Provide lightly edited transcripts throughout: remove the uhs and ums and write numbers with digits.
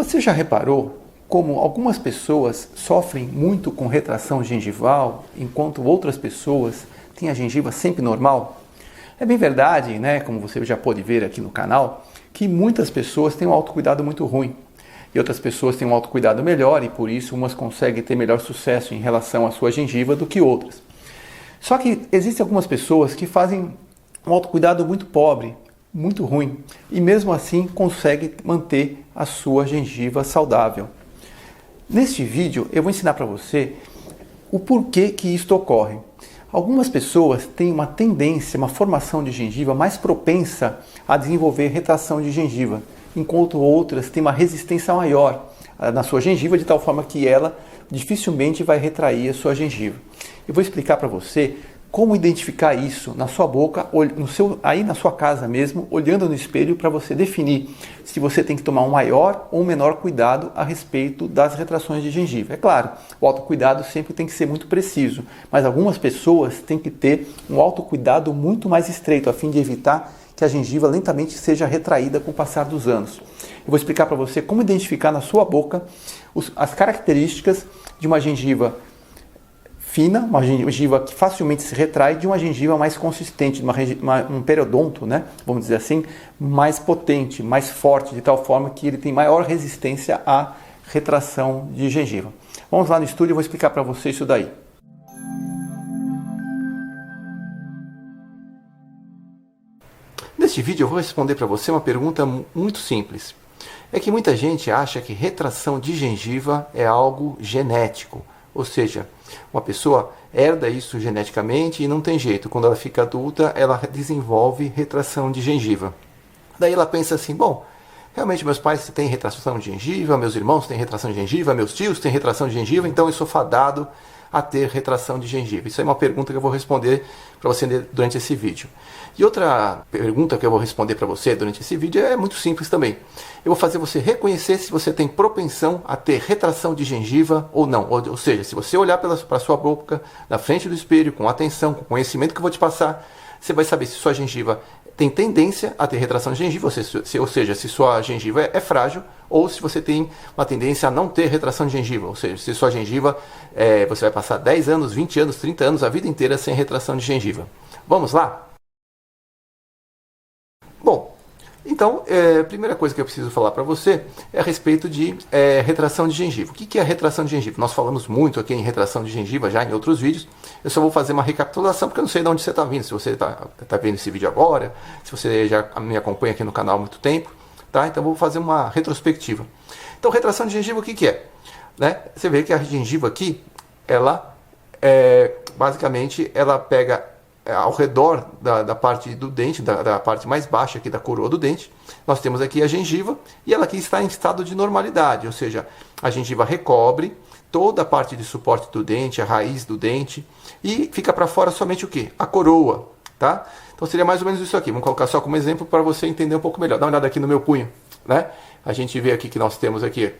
Você já reparou como algumas pessoas sofrem muito com retração gengival, enquanto outras pessoas têm a gengiva sempre normal? É bem verdade, né, como você já pôde ver aqui no canal, que muitas pessoas têm um autocuidado muito ruim. E outras pessoas têm um autocuidado melhor e por isso umas conseguem ter melhor sucesso em relação à sua gengiva do que outras. Só que existem algumas pessoas que fazem um autocuidado muito pobre, muito ruim, e mesmo assim conseguem manter a sua gengiva saudável. Neste vídeo eu vou ensinar para você o porquê que isto ocorre. Algumas pessoas têm uma tendência, uma formação de gengiva mais propensa a desenvolver retração de gengiva, enquanto outras têm uma resistência maior na sua gengiva, de tal forma que ela dificilmente vai retrair a sua gengiva. Eu vou explicar para você como identificar isso na sua boca, aí na sua casa mesmo, olhando no espelho para você definir se você tem que tomar um maior ou um menor cuidado a respeito das retrações de gengiva. É claro, o autocuidado sempre tem que ser muito preciso, mas algumas pessoas têm que ter um autocuidado muito mais estreito, a fim de evitar que a gengiva lentamente seja retraída com o passar dos anos. Eu vou explicar para você como identificar na sua boca as características de uma gengiva fina, uma gengiva que facilmente se retrai, de uma gengiva mais consistente, um periodonto, né, vamos dizer assim, mais potente, mais forte, de tal forma que ele tem maior resistência à retração de gengiva. Vamos lá no estúdio e vou explicar para você isso daí. Neste vídeo eu vou responder para você uma pergunta muito simples. É que muita gente acha que retração de gengiva é algo genético, ou seja, uma pessoa herda isso geneticamente e não tem jeito. Quando ela fica adulta, ela desenvolve retração de gengiva. Daí ela pensa assim, bom, realmente meus pais têm retração de gengiva, meus irmãos têm retração de gengiva, meus tios têm retração de gengiva, então eu sou fadado a ter retração de gengiva. Isso é uma pergunta que eu vou responder para você durante esse vídeo. E outra pergunta que eu vou responder para você durante esse vídeo é muito simples também. Eu vou fazer você reconhecer se você tem propensão a ter retração de gengiva ou não. Ou seja, se você olhar para a sua boca, na frente do espelho, com atenção, com o conhecimento que eu vou te passar, você vai saber se sua gengiva tem tendência a ter retração de gengiva, ou seja, se sua gengiva é frágil, ou se você tem uma tendência a não ter retração de gengiva, ou seja, se sua gengiva, você vai passar 10 anos, 20 anos, 30 anos, a vida inteira sem retração de gengiva. Vamos lá? Bom, então, a primeira coisa que eu preciso falar para você é a respeito de retração de gengiva. O que é retração de gengiva? Nós falamos muito aqui em retração de gengiva já em outros vídeos. Eu só vou fazer uma recapitulação porque eu não sei de onde você está vindo. Se você está vendo esse vídeo agora, se você já me acompanha aqui no canal há muito tempo, tá? Então eu vou fazer uma retrospectiva. Então, retração de gengiva, o que é? Né? Você vê que a gengiva aqui, ela basicamente ela pega ao redor da parte do dente, da parte mais baixa aqui da coroa do dente, nós temos aqui a gengiva e ela aqui está em estado de normalidade, ou seja, a gengiva recobre toda a parte de suporte do dente, a raiz do dente, e fica para fora somente o quê? A coroa, tá? Então seria mais ou menos isso aqui, vamos colocar só como exemplo para você entender um pouco melhor. Dá uma olhada aqui no meu punho, né? A gente vê aqui que nós temos aqui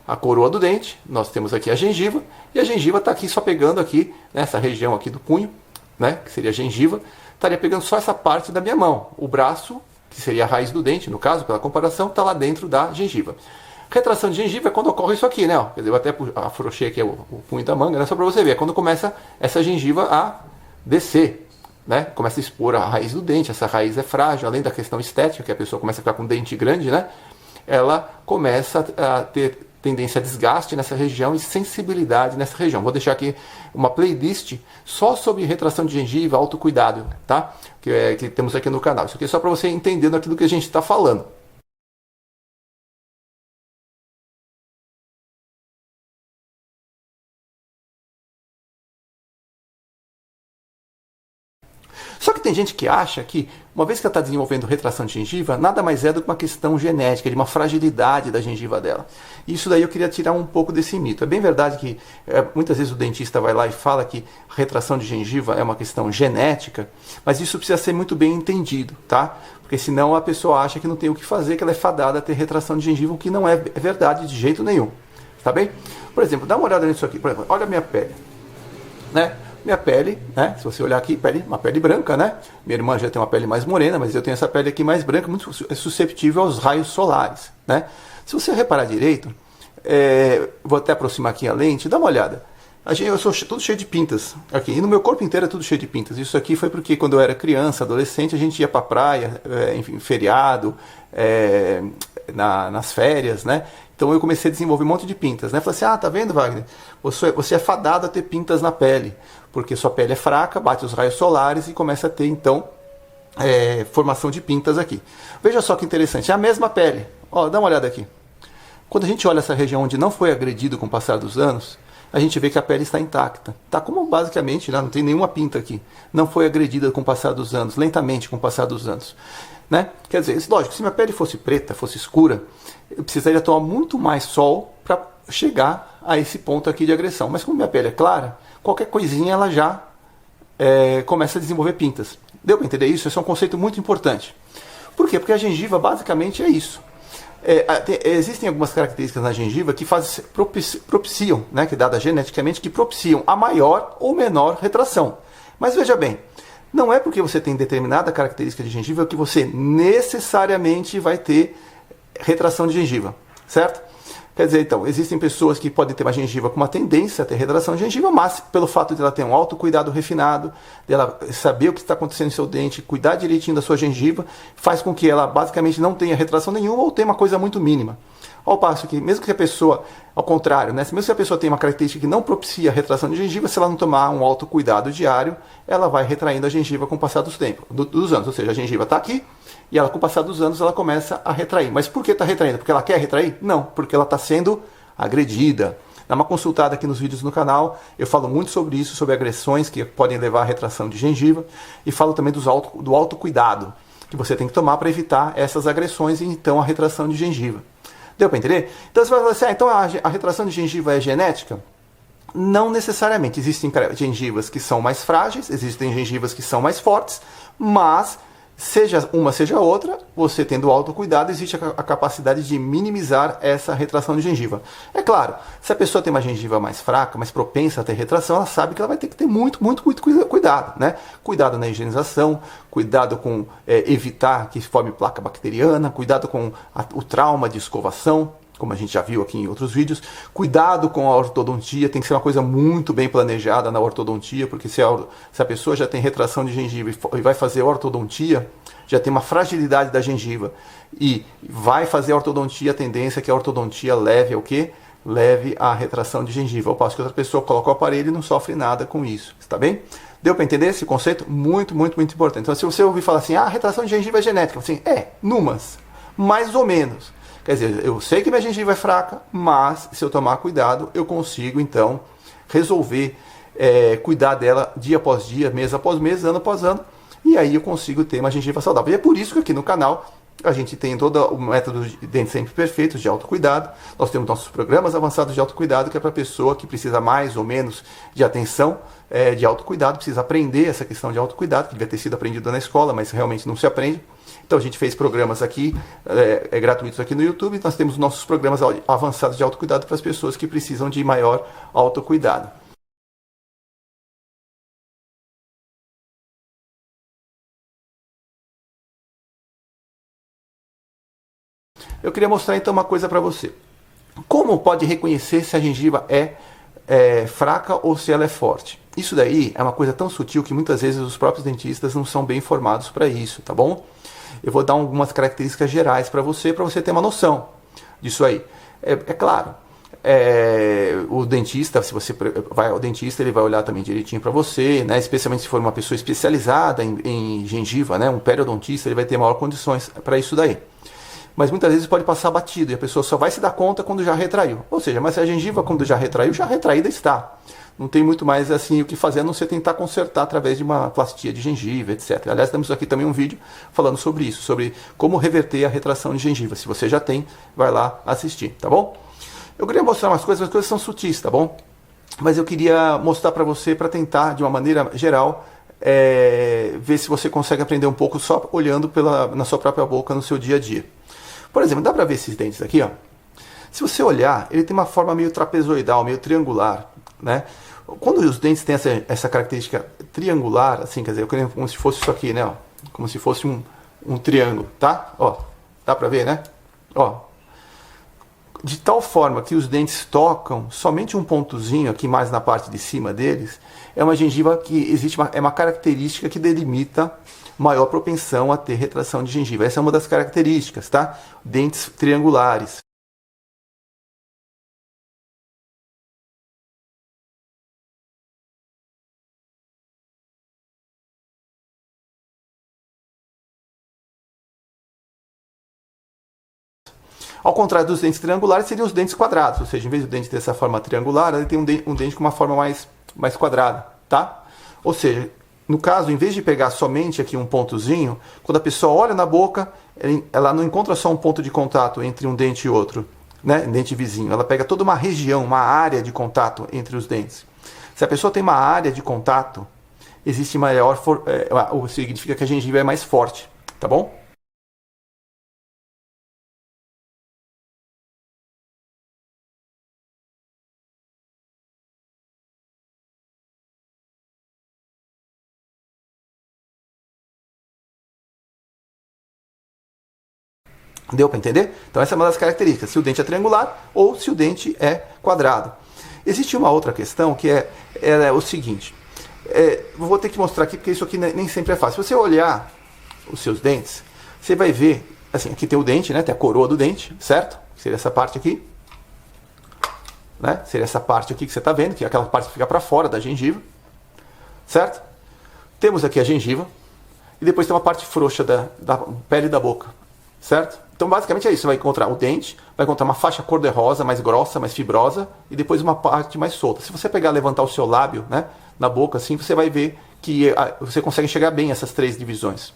a coroa do dente, nós temos aqui a gengiva, e a gengiva está aqui só pegando aqui, nessa região aqui do punho, né, que seria a gengiva, estaria pegando só essa parte da minha mão. O braço, que seria a raiz do dente, no caso, pela comparação, está lá dentro da gengiva. Retração de gengiva é quando ocorre isso aqui, né? Ó. Eu até afrouxei aqui o punho da manga, né, só para você ver. É quando começa essa gengiva a descer, né? Começa a expor a raiz do dente. Essa raiz é frágil, além da questão estética, que a pessoa começa a ficar com um dente grande, né? Ela começa a ter tendência a desgaste nessa região e sensibilidade nessa região. Vou deixar aqui uma playlist só sobre retração de gengiva, autocuidado, tá? Que temos aqui no canal. Isso aqui é só para você entender aquilo que a gente está falando. Só que tem gente que acha que, uma vez que ela está desenvolvendo retração de gengiva, nada mais é do que uma questão genética, de uma fragilidade da gengiva dela. E isso daí eu queria tirar um pouco desse mito. É bem verdade que muitas vezes o dentista vai lá e fala que retração de gengiva é uma questão genética, mas isso precisa ser muito bem entendido, tá? Porque senão a pessoa acha que não tem o que fazer, que ela é fadada a ter retração de gengiva, o que não é verdade de jeito nenhum, tá bem? Por exemplo, dá uma olhada nisso aqui, por exemplo, olha a minha pele, né? Minha pele, né? Se você olhar aqui, uma pele branca, né? Minha irmã já tem uma pele mais morena, mas eu tenho essa pele aqui mais branca, muito susceptível aos raios solares, né? Se você reparar direito, vou até aproximar aqui a lente, dá uma olhada. Eu sou tudo cheio de pintas aqui, e no meu corpo inteiro é tudo cheio de pintas. Isso aqui foi porque quando eu era criança, adolescente, a gente ia pra praia, enfim, feriado, nas férias, né? Então eu comecei a desenvolver um monte de pintas, né? Falei assim, tá vendo, Wagner? Você é fadado a ter pintas na pele, porque sua pele é fraca, bate os raios solares e começa a ter, então, formação de pintas aqui. Veja só que interessante, é a mesma pele. Ó, dá uma olhada aqui. Quando a gente olha essa região onde não foi agredido com o passar dos anos, a gente vê que a pele está intacta. Tá como basicamente, não tem nenhuma pinta aqui. Não foi agredida com o passar dos anos, lentamente com o passar dos anos. Né? Quer dizer, lógico, se minha pele fosse preta, fosse escura, eu precisaria tomar muito mais sol para chegar a esse ponto aqui de agressão. Mas como minha pele é clara, qualquer coisinha ela já começa a desenvolver pintas. Deu para entender isso? Esse é um conceito muito importante. Por quê? Porque a gengiva basicamente é isso. Existem algumas características na gengiva que propiciam, né, que dada geneticamente, que propiciam a maior ou menor retração. Mas veja bem, não é porque você tem determinada característica de gengiva que você necessariamente vai ter retração de gengiva, certo? Quer dizer, então, existem pessoas que podem ter uma gengiva com uma tendência a ter retração de gengiva, mas pelo fato de ela ter um autocuidado refinado, dela saber o que está acontecendo no seu dente, cuidar direitinho da sua gengiva, faz com que ela basicamente não tenha retração nenhuma ou tenha uma coisa muito mínima. Ao passo que, mesmo que a pessoa, ao contrário, né, mesmo que a pessoa tenha uma característica que não propicia a retração de gengiva, se ela não tomar um autocuidado diário, ela vai retraindo a gengiva com o passar dos anos. Ou seja, a gengiva está aqui, e ela, com o passar dos anos, ela começa a retrair. Mas por que está retraindo? Porque ela quer retrair? Não, porque ela está sendo agredida. Dá uma consultada aqui nos vídeos no canal, eu falo muito sobre isso, sobre agressões que podem levar à retração de gengiva, e falo também do autocuidado que você tem que tomar para evitar essas agressões e então a retração de gengiva. Deu para entender? Então você vai falar assim, então a retração de gengiva é genética? Não necessariamente. Existem gengivas que são mais frágeis, existem gengivas que são mais fortes, mas seja uma, seja outra, você tendo autocuidado, existe a capacidade de minimizar essa retração de gengiva. É claro, se a pessoa tem uma gengiva mais fraca, mais propensa a ter retração, ela sabe que ela vai ter que ter muito cuidado, né? Cuidado na higienização, cuidado com evitar que forme placa bacteriana, cuidado com o trauma de escovação, como a gente já viu aqui em outros vídeos. Cuidado com a ortodontia, tem que ser uma coisa muito bem planejada na ortodontia, porque se a pessoa já tem retração de gengiva e vai fazer ortodontia, já tem uma fragilidade da gengiva e vai fazer a ortodontia, a tendência é que a ortodontia leve ao quê? Leve à retração de gengiva. Ao passo que outra pessoa coloca o aparelho e não sofre nada com isso. Está bem? Deu para entender esse conceito? Muito importante. Então, se você ouvir falar assim, a retração de gengiva é genética, assim, numas, mais ou menos. Quer dizer, eu sei que minha gengiva é fraca, mas se eu tomar cuidado, eu consigo, então, resolver cuidar dela dia após dia, mês após mês, ano após ano, e aí eu consigo ter uma gengiva saudável. E é por isso que aqui no canal a gente tem todo o método de dentes sempre perfeitos, de autocuidado. Nós temos nossos programas avançados de autocuidado, que é para a pessoa que precisa mais ou menos de atenção, de autocuidado, precisa aprender essa questão de autocuidado, que devia ter sido aprendido na escola, mas realmente não se aprende. Então a gente fez programas aqui, gratuitos aqui no YouTube, nós temos nossos programas avançados de autocuidado para as pessoas que precisam de maior autocuidado. Eu queria mostrar então uma coisa para você. Como pode reconhecer se a gengiva é fraca ou se ela é forte? Isso daí é uma coisa tão sutil que muitas vezes os próprios dentistas não são bem informados para isso, tá bom? Eu vou dar algumas características gerais para você ter uma noção disso aí. É claro, o dentista, se você vai ao dentista, ele vai olhar também direitinho para você, né? Especialmente se for uma pessoa especializada em gengiva, né? Um periodontista, ele vai ter maior condições para isso daí. Mas muitas vezes pode passar batido e a pessoa só vai se dar conta quando já retraiu. Ou seja, mas se a gengiva quando já retraída está. Não tem muito mais assim o que fazer, a não ser tentar consertar através de uma plastia de gengiva, etc. Aliás, temos aqui também um vídeo falando sobre isso, sobre como reverter a retração de gengiva. Se você já tem, vai lá assistir, tá bom? Eu queria mostrar umas coisas, as coisas são sutis, tá bom? Mas eu queria mostrar para você, para tentar, de uma maneira geral, ver se você consegue aprender um pouco só olhando na sua própria boca no seu dia a dia. Por exemplo, dá para ver esses dentes aqui, ó? Se você olhar, ele tem uma forma meio trapezoidal, meio triangular, né? Quando os dentes têm essa característica triangular, assim, quer dizer, como se fosse isso aqui, né? Ó, como se fosse um triângulo, tá? Ó, dá pra ver, né? Ó, de tal forma que os dentes tocam somente um pontozinho aqui mais na parte de cima deles, é uma gengiva que é uma característica que delimita maior propensão a ter retração de gengiva. Essa é uma das características, tá? Dentes triangulares. Ao contrário dos dentes triangulares, seriam os dentes quadrados, ou seja, em vez do dente ter essa forma triangular, ele tem um dente com uma forma mais quadrada, tá? Ou seja, no caso, em vez de pegar somente aqui um pontozinho, quando a pessoa olha na boca, ela não encontra só um ponto de contato entre um dente e outro, né? Dente vizinho. Ela pega toda uma região, uma área de contato entre os dentes. Se a pessoa tem uma área de contato, existe maior, significa que a gengiva é mais forte, tá bom? Deu para entender? Então essa é uma das características, se o dente é triangular ou se o dente é quadrado. Existe uma outra questão que é o seguinte, vou ter que mostrar aqui porque isso aqui nem sempre é fácil. Se você olhar os seus dentes, você vai ver, assim, aqui tem o dente, né? Tem a coroa do dente, certo? Seria essa parte aqui, né? Seria essa parte aqui que você está vendo, que é aquela parte que fica para fora da gengiva, certo? Temos aqui a gengiva e depois tem uma parte frouxa da pele da boca, certo? Então, basicamente é isso. Você vai encontrar o dente, vai encontrar uma faixa cor-de-rosa mais grossa, mais fibrosa, e depois uma parte mais solta. Se você pegar, levantar o seu lábio, né, na boca, assim, você vai ver que você consegue enxergar bem essas três divisões.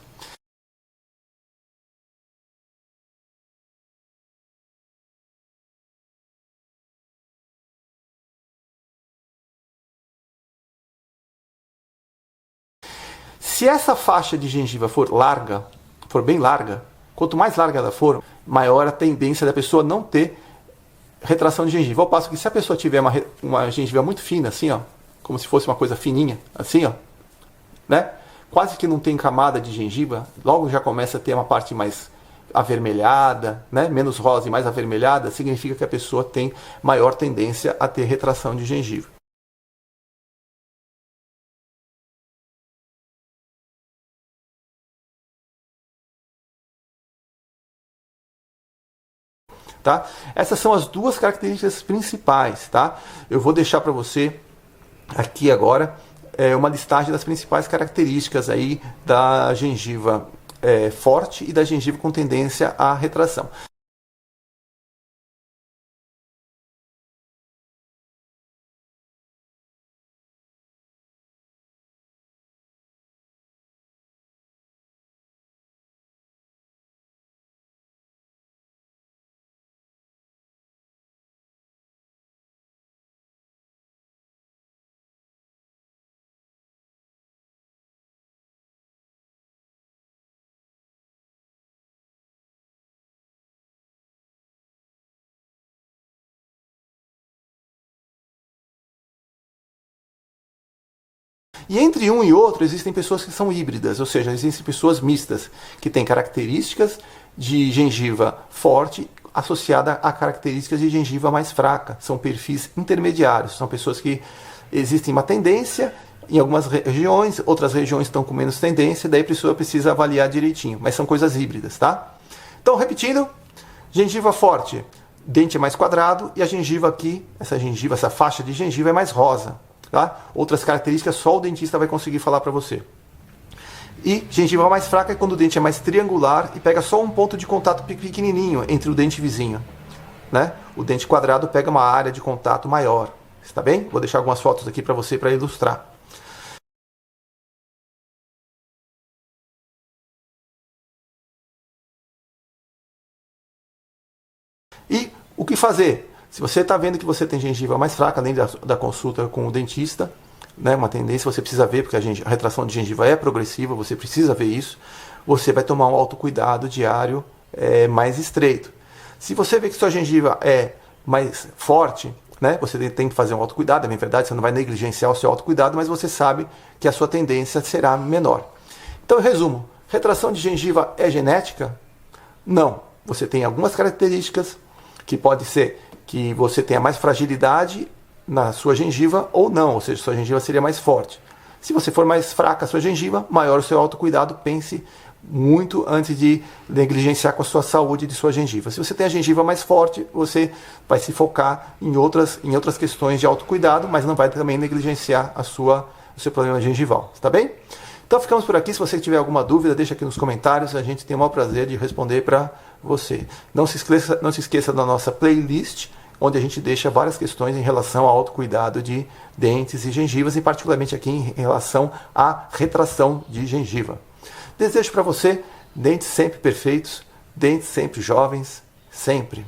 Se essa faixa de gengiva for larga, for bem larga, quanto mais larga ela for, maior a tendência da pessoa não ter retração de gengiva. Ao passo que se a pessoa tiver uma gengiva muito fina, assim, ó, como se fosse uma coisa fininha, assim, ó, né? Quase que não tem camada de gengiva, logo já começa a ter uma parte mais avermelhada, né? Menos rosa e mais avermelhada, significa que a pessoa tem maior tendência a ter retração de gengiva. Tá? Essas são as duas características principais, tá? Eu vou deixar para você aqui agora uma listagem das principais características aí da gengiva forte e da gengiva com tendência à retração. E entre um e outro existem pessoas que são híbridas, ou seja, existem pessoas mistas, que têm características de gengiva forte associada a características de gengiva mais fraca. São perfis intermediários, são pessoas que existem uma tendência em algumas regiões, outras regiões estão com menos tendência, daí a pessoa precisa avaliar direitinho, mas são coisas híbridas, tá? Então, repetindo, gengiva forte, dente é mais quadrado e a gengiva aqui, essa faixa de gengiva é mais rosa. Tá? Outras características só o dentista vai conseguir falar para você. E gengiva mais fraca é quando o dente é mais triangular e pega só um ponto de contato pequenininho entre o dente vizinho, né? O dente quadrado pega uma área de contato maior. Está bem? Vou deixar algumas fotos aqui para você para ilustrar. E o que fazer? Se você está vendo que você tem gengiva mais fraca, além da consulta com o dentista, né, uma tendência, você precisa ver, porque a retração de gengiva é progressiva, você precisa ver isso, você vai tomar um autocuidado diário mais estreito. Se você vê que sua gengiva é mais forte, né, você tem que fazer um autocuidado, é bem verdade, você não vai negligenciar o seu autocuidado, mas você sabe que a sua tendência será menor. Então, em resumo, retração de gengiva é genética? Não. Você tem algumas características que pode ser que você tenha mais fragilidade na sua gengiva ou não, ou seja, sua gengiva seria mais forte. Se você for mais fraca a sua gengiva, maior o seu autocuidado, pense muito antes de negligenciar com a sua saúde de sua gengiva. Se você tem a gengiva mais forte, você vai se focar em outras questões de autocuidado, mas não vai também negligenciar o seu problema gengival, tá bem? Então ficamos por aqui. Se você tiver alguma dúvida, deixa aqui nos comentários, a gente tem o maior prazer de responder para você. Não se esqueça da nossa playlist, onde a gente deixa várias questões em relação ao autocuidado de dentes e gengivas, e particularmente aqui em relação à retração de gengiva. Desejo para você dentes sempre perfeitos, dentes sempre jovens, sempre.